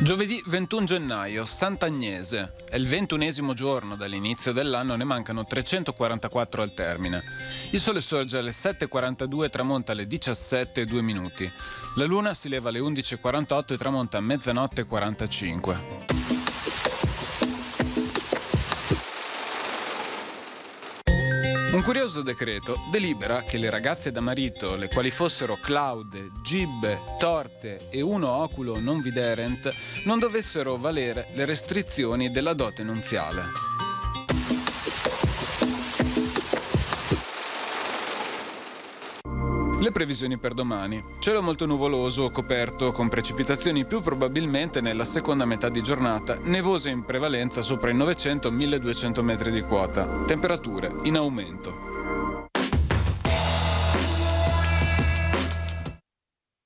Giovedì 21 gennaio, Sant'Agnese. È il 21esimo giorno dall'inizio dell'anno, ne mancano 344 al termine. Il sole sorge alle 7.42 e tramonta alle 17:02. La luna si leva alle 11.48 e tramonta a mezzanotte 45. Un curioso decreto delibera che le ragazze da marito, le quali fossero claude, gibbe, torte e uno oculo non viderent, non dovessero valere le restrizioni della dote nunziale. Le previsioni per domani. Cielo molto nuvoloso o coperto con precipitazioni più probabilmente nella seconda metà di giornata, nevose in prevalenza sopra i 900-1200 metri di quota. Temperature in aumento.